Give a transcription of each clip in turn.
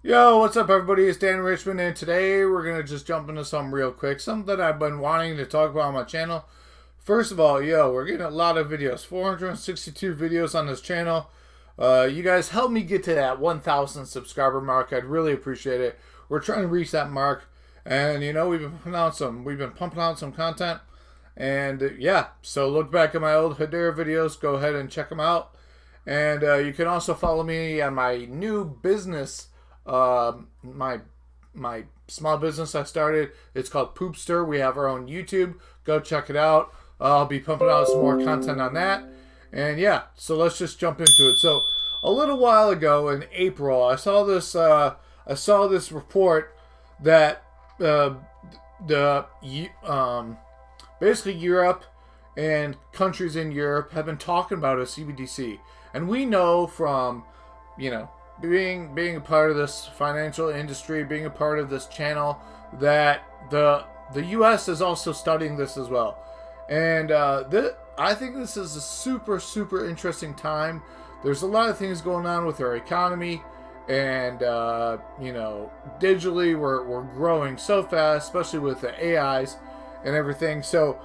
Yo, what's up, everybody? It's Dan Richmond, and today we're going to just jump into something real quick. Something that I've been wanting to talk about on my channel. First of all, we're getting a lot of videos. 462 videos on this channel. You guys help me get to that 1,000 subscriber mark. I'd really appreciate it. We're trying to reach that mark. And, we've been pumping out some content. And, so look back at my old Hedera videos. Go ahead and check them out. And you can also follow me on my new business, my small business I started. It's called Poopster. We have our own YouTube. Go check it out. I'll be pumping out some more content on that. And so let's just jump into it. So a little while ago in April, I saw this report that basically Europe and countries in Europe have been talking about a CBDC. And we know from, being a part of this financial industry, being a part of this channel, that the U.S. is also studying this as well. And I think this is a super, super interesting time. There's a lot of things going on with our economy. And, digitally, we're growing so fast, especially with the AIs and everything. So,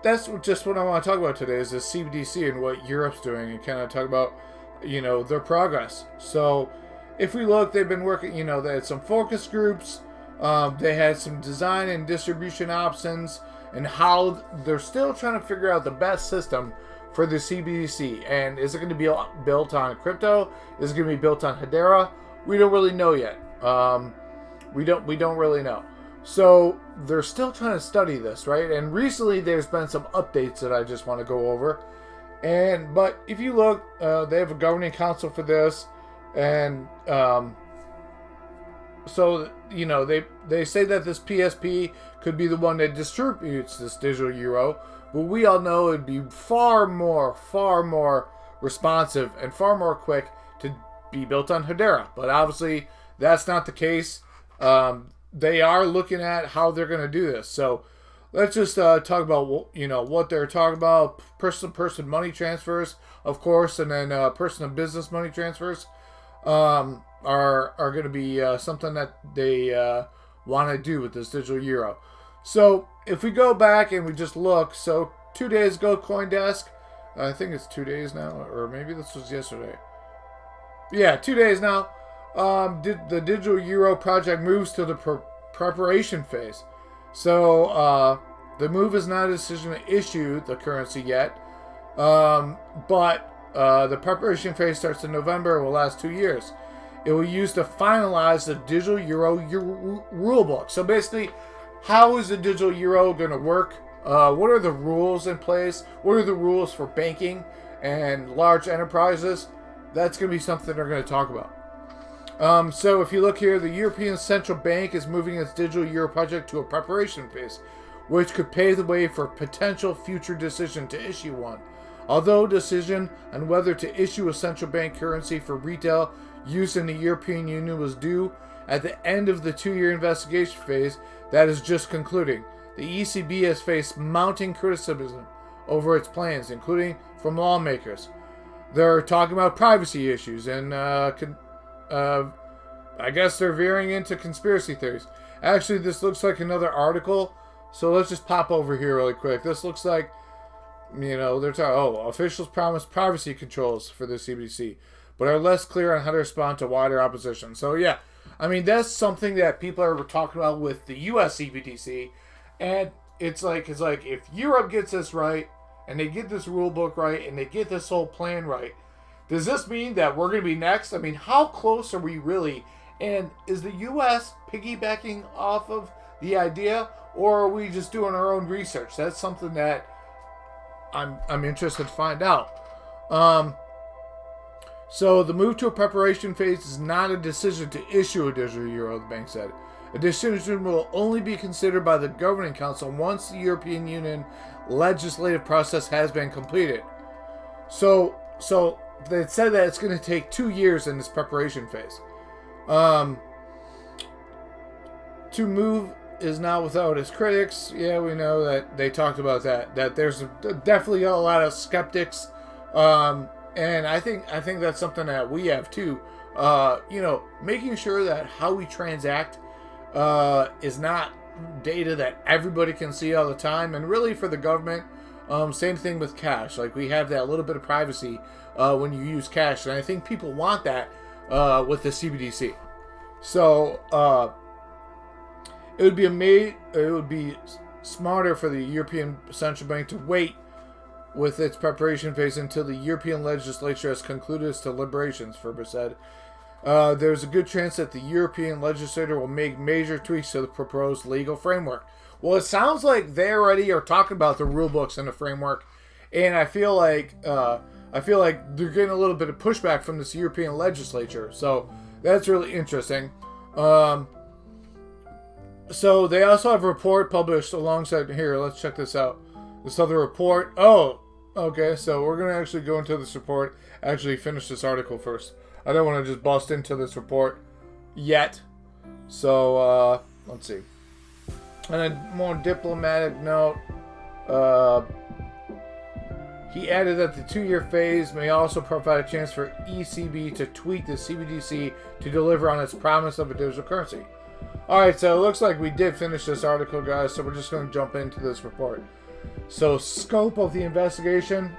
that's just what I want to talk about today is the CBDC and what Europe's doing, and kind of talk about, their progress. So if we look, they've been working, they had some focus groups. They had some design and distribution options, and how they're still trying to figure out the best system for the CBDC. And is it going to be built on crypto? Is it going to be built on Hedera? We don't really know yet. We don't really know. So they're still trying to study this, right? And recently there's been some updates that I just want to go over. But if you look, they have a governing council for this, and so they say that this PSP could be the one that distributes this digital euro, but we all know it'd be far more responsive and far more quick to be built on Hedera. But obviously that's not the case. They are looking at how they're going to do this. So let's just talk about what they're talking about. Person-to-person money transfers, of course, and then person-to-business money transfers are going to be something that they want to do with this digital euro. So if we go back and we just look, so 2 days ago, CoinDesk, I think it's 2 days now, or maybe this was yesterday. Yeah, 2 days now. The digital euro project moves to the preparation phase. So the move is not a decision to issue the currency yet, but the preparation phase starts in November and will last 2 years. It will use to finalize the digital euro rulebook. So basically, how is the digital euro going to work? What are the rules in place? What are the rules for banking and large enterprises? That's going to be something they're going to talk about. So if you look here, the European Central Bank is moving its digital euro project to a preparation phase, which could pave the way for a potential future decision to issue one. Although decision on whether to issue a central bank currency for retail use in the European Union was due at the end of the 2-year investigation phase that is just concluding. The ECB has faced mounting criticism over its plans, including from lawmakers. They're talking about privacy issues and I guess they're veering into conspiracy theories. Actually, this looks like another article, so let's just pop over here really quick. This looks like, they're talking, officials promise privacy controls for the CBDC, but are less clear on how to respond to wider opposition. So that's something that people are talking about with the US CBDC, and it's like if Europe gets this right, and they get this rule book right, and they get this whole plan right, does this mean that we're going to be next? I mean, how close are we really? And is the U.S. piggybacking off of the idea, or are we just doing our own research? That's something that I'm interested to find out. So the move to a preparation phase is not a decision to issue a digital euro, the bank said. A decision will only be considered by the governing council once the European Union legislative process has been completed. So they said that it's going to take 2 years in this preparation phase. To move is not without its critics. Yeah, we know that they talked about that. That there's definitely a lot of skeptics, and I think that's something that we have too. making sure that how we transact is not data that everybody can see all the time. And really for the government, same thing with cash. Like, we have that little bit of privacy when you use cash. And I think people want that with the CBDC. So it would be smarter for the European Central Bank to wait with its preparation phase until the European legislature has concluded its deliberations, Ferber said. There's a good chance that the European legislature will make major tweaks to the proposed legal framework. Well, it sounds like they already are talking about the rule books and the framework, and I feel like they're getting a little bit of pushback from this European legislature. So that's really interesting. So they also have a report published alongside here. Let's check this out. This other report. Oh, okay. So we're going to actually go into this report. Actually finish this article first. I don't want to just bust into this report yet. So, let's see. On a more diplomatic note, he added that the 2-year phase may also provide a chance for ECB to tweak the CBDC to deliver on its promise of a digital currency. Alright, so it looks like we did finish this article, guys, so we're just going to jump into this report. So, scope of the investigation.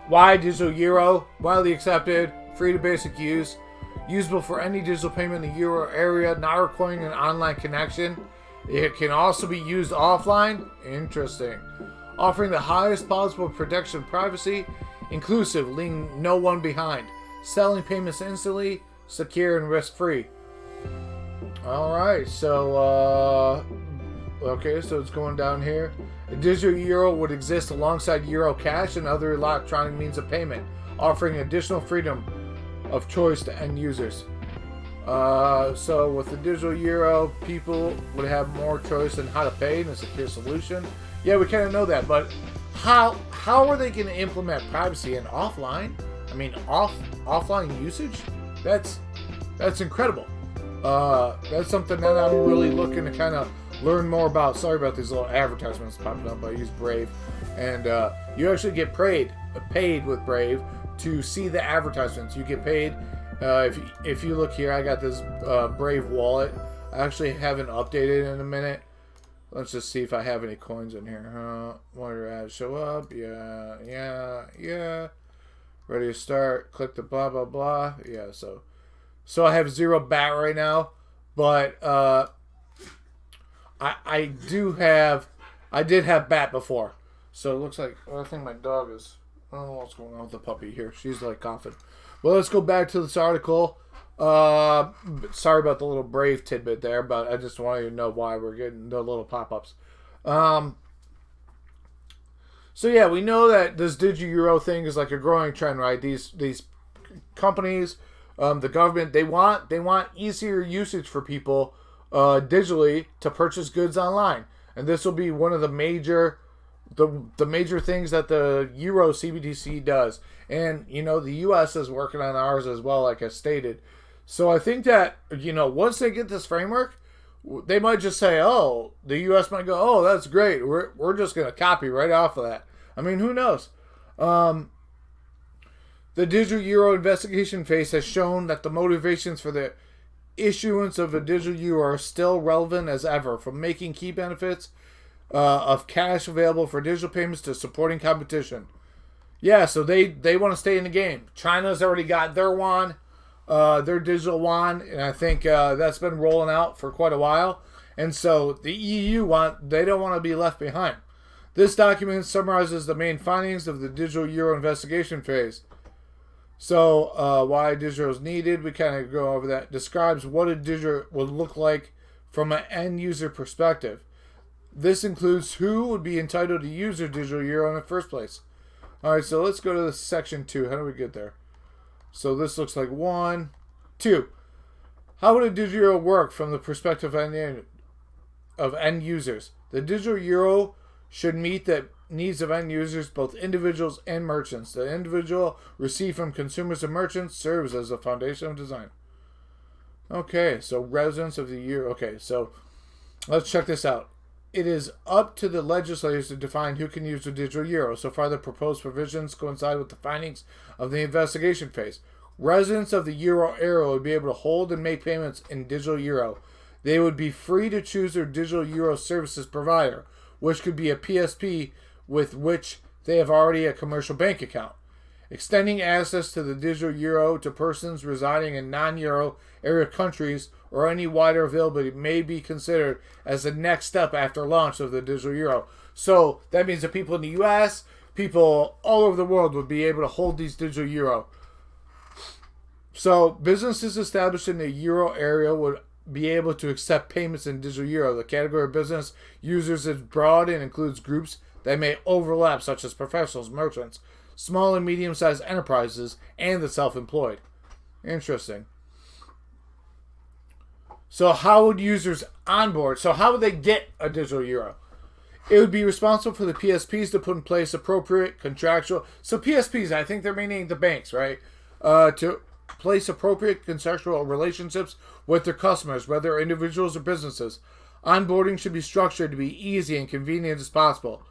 Why digital euro? Widely accepted, free to basic use, usable for any digital payment in the euro area, not requiring an online connection. It can also be used offline. Interesting. Offering the highest possible protection and privacy, inclusive, leaving no one behind. Selling payments instantly, secure and risk-free. Alright, so, okay, so it's going down here. A digital euro would exist alongside euro cash and other electronic means of payment, offering additional freedom of choice to end users. So with the digital euro, people would have more choice in how to pay in a secure solution. Yeah, we kind of know that, but how are they going to implement privacy and offline? I mean, offline usage? That's incredible. That's something that I'm really looking to kind of learn more about. Sorry about these little advertisements popping up. I use Brave, and you actually get paid with Brave to see the advertisements. You get paid if you look here. I got this Brave wallet. I actually haven't updated in a minute. Let's just see if I have any coins in here. Where ads show up? Yeah. Ready to start. Click the blah blah blah. Yeah. So I have 0 BAT right now, but I did have BAT before. So it looks like, I think my dog is, I don't know what's going on with the puppy here. She's like coughing. Well, let's go back to this article. Sorry about the little Brave tidbit there, but I just wanted you to know why we're getting the little pop-ups. So yeah, we know that this digital euro thing is like a growing trend, right? These companies, the government, they want easier usage for people digitally to purchase goods online, and this will be one of the major things that the Euro CBDC does. And the US is working on ours as well, like I stated. So I think that once they get this framework, they might just say, oh, the US might go, oh, that's great, we're just gonna copy right off of that. I mean, who knows? The digital euro investigation phase has shown that the motivations for the issuance of a digital euro are still relevant as ever, from making key benefits of cash available for digital payments to supporting competition. Yeah, so they want to stay in the game. China's already got their yuan, their digital yuan, and I think that's been rolling out for quite a while. And so the EU they don't want to be left behind. This document summarizes the main findings of the digital euro investigation phase. So, why digital is needed, we kind of go over that. Describes what a digital would look like from an end user perspective. This includes who would be entitled to use a digital euro in the first place. Alright, so let's go to section 2. How do we get there? So this looks like 1, 2. How would a digital euro work from the perspective of end users? The digital euro should meet the needs of end users, both individuals and merchants. The individual received from consumers and merchants serves as the foundation of design. Okay, so residents of the euro. Okay, so let's check this out. It is up to the legislators to define who can use the digital euro. So far, the proposed provisions coincide with the findings of the investigation phase. Residents of the euro area would be able to hold and make payments in digital euro. They would be free to choose their digital euro services provider, which could be a PSP with which they have already a commercial bank account. Extending access to the digital euro to persons residing in non-euro area countries or any wider availability may be considered as the next step after launch of the digital euro. So that means that people in the U.S., people all over the world would be able to hold these digital euro. So businesses established in the euro area would be able to accept payments in digital euro. The category of business users is broad and includes groups that may overlap, such as professionals, merchants, small and medium-sized enterprises, and the self-employed. Interesting. So how would users onboard? So how would they get a digital euro? It would be responsible for the PSPs to put in place appropriate contractual... So PSPs, I think they're meaning the banks, right? To place appropriate contractual relationships with their customers, whether individuals or businesses. Onboarding should be structured to be easy and convenient as possible.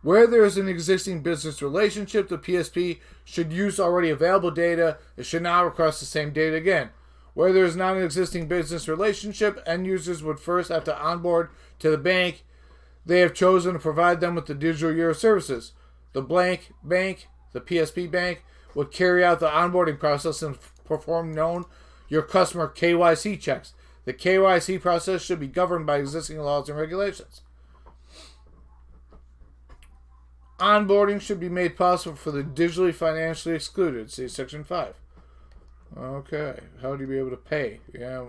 Where there is an existing business relationship, the PSP should use already available data. It should not request the same data again. Where there is not an existing business relationship, end users would first have to onboard to the bank they have chosen to provide them with the digital euro services. The blank bank, the PSP bank, would carry out the onboarding process and perform your customer KYC checks. The KYC process should be governed by existing laws and regulations. Onboarding should be made possible for the digitally financially excluded. See Section 5. Okay. How would you be able to pay? Yeah,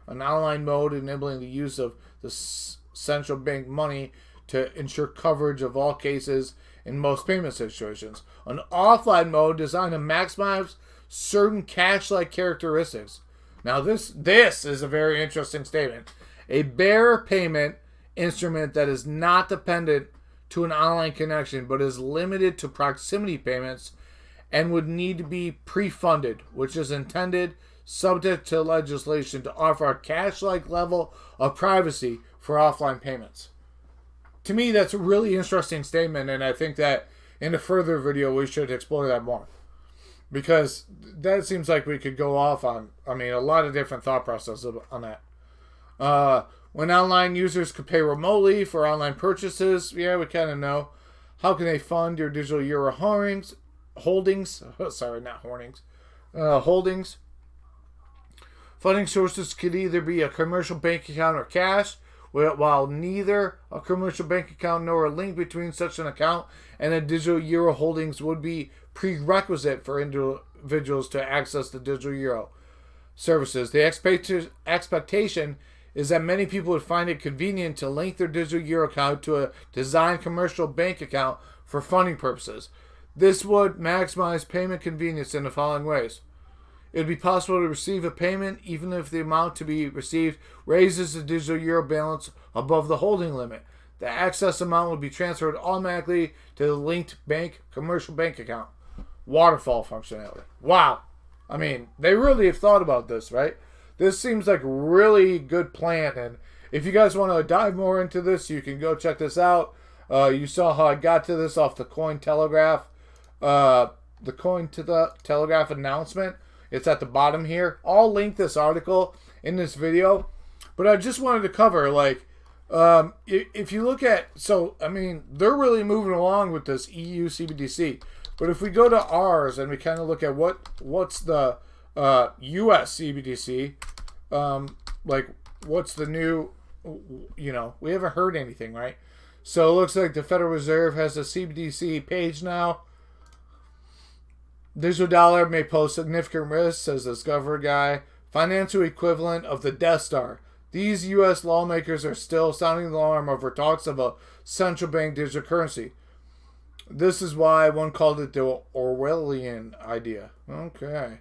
an online mode enabling the use of the central bank money to ensure coverage of all cases in most payment situations. An offline mode designed to maximize certain cash-like characteristics. Now this is a very interesting statement. A bearer payment instrument that is not dependent to an online connection but is limited to proximity payments and would need to be pre-funded, which is intended, subject to legislation, to offer a cash-like level of privacy for offline payments. To me, that's a really interesting statement, and I think that in a further video we should explore that more. Because that seems like we could go off on, a lot of different thought processes on that. When online users could pay remotely for online purchases, yeah, we kind of know. How can they fund your digital euro holdings? Holdings. Funding sources could either be a commercial bank account or cash, while neither a commercial bank account nor a link between such an account and a digital euro holdings would be prerequisite for individuals to access the digital euro services. The expectation is that many people would find it convenient to link their digital euro account to a designed commercial bank account for funding purposes. This would maximize payment convenience in the following ways. It would be possible to receive a payment even if the amount to be received raises the digital euro balance above the holding limit. The access amount would be transferred automatically to the linked commercial bank account. Waterfall functionality. Wow. They really have thought about this, right? This seems like a really good plan, and if you guys want to dive more into this, you can go check this out. You saw how I got to this off the Cointelegraph. The Cointelegraph announcement. It's at the bottom here. I'll link this article in this video, but I just wanted to cover, if you look at, they're really moving along with this EU CBDC, but if we go to ours and we kind of look at what's the US CBDC, what's the new, we haven't heard anything, right? So it looks like the Federal Reserve has a CBDC page now. Digital dollar may pose significant risks, says this governor guy. Financial equivalent of the Death Star. These U.S. lawmakers are still sounding the alarm over talks of a central bank digital currency. This is why one called it the Orwellian idea. Okay.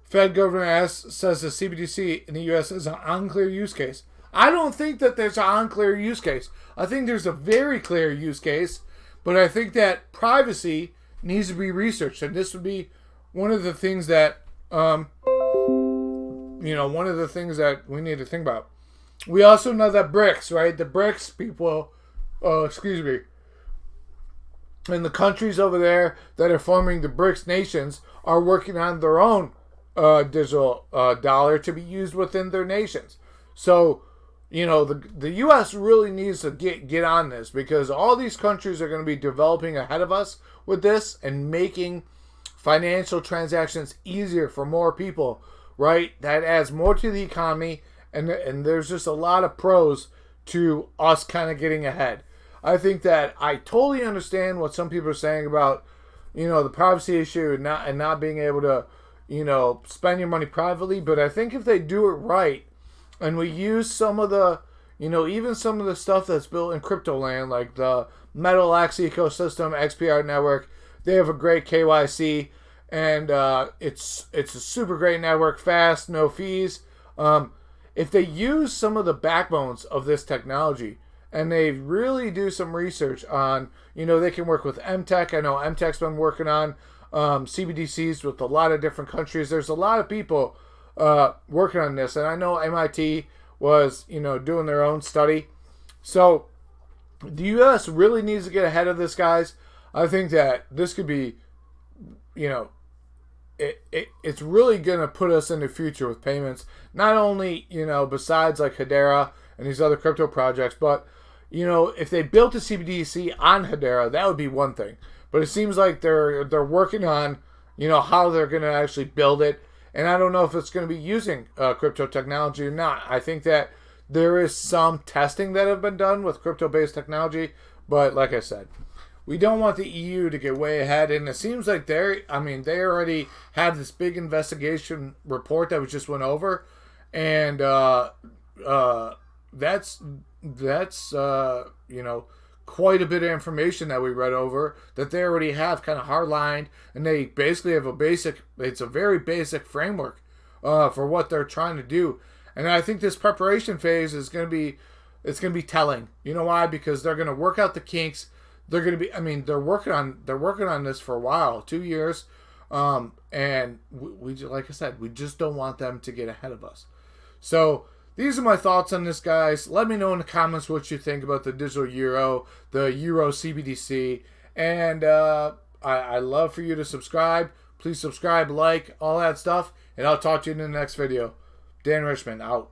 Fed governor says the CBDC in the U.S. is an unclear use case. I don't think that there's an unclear use case. I think there's a very clear use case, but I think that privacy needs to be researched, and this would be one of the things that, one of the things that we need to think about. We also know that BRICS, right? The BRICS people, And the countries over there that are forming the BRICS nations are working on their own digital dollar to be used within their nations. So, the U.S. really needs to get on this, because all these countries are going to be developing ahead of us with this and making financial transactions easier for more people, right? That adds more to the economy, and there's just a lot of pros to us kind of getting ahead. I think that I totally understand what some people are saying about, the privacy issue and not being able to, spend your money privately. But I think if they do it right, and we use some of the, even some of the stuff that's built in crypto land, like the Metal X ecosystem, XPR network, they have a great KYC, and it's a super great network, fast, no fees. If they use some of the backbones of this technology, and they really do some research on, they can work with MTech. I know MTech's been working on CBDCs with a lot of different countries. There's a lot of people working on this, and I know MIT was, doing their own study. So the U.S. really needs to get ahead of this, guys. I think that this could be, it's really going to put us in the future with payments. Not only, besides like Hedera and these other crypto projects, but, if they built a CBDC on Hedera, that would be one thing. But it seems like they're working on, how they're going to actually build it. And I don't know if it's going to be using crypto technology or not. I think that there is some testing that have been done with crypto-based technology. But like I said, we don't want the EU to get way ahead. And it seems like they already have this big investigation report that was just went over. And that's quite a bit of information that we read over that they already have kind of hardlined, and they basically have it's a very basic framework for what they're trying to do. And I think this preparation phase is going to be telling. You know why? Because they're going to work out the kinks. They're going to be, they're working on this for a while, 2 years. And we, like I said, we just don't want them to get ahead of us. So these are my thoughts on this, guys. Let me know in the comments what you think about the digital euro, the Euro CBDC. And I love for you to subscribe. Please subscribe, like, all that stuff. And I'll talk to you in the next video. Dan Richmond, out.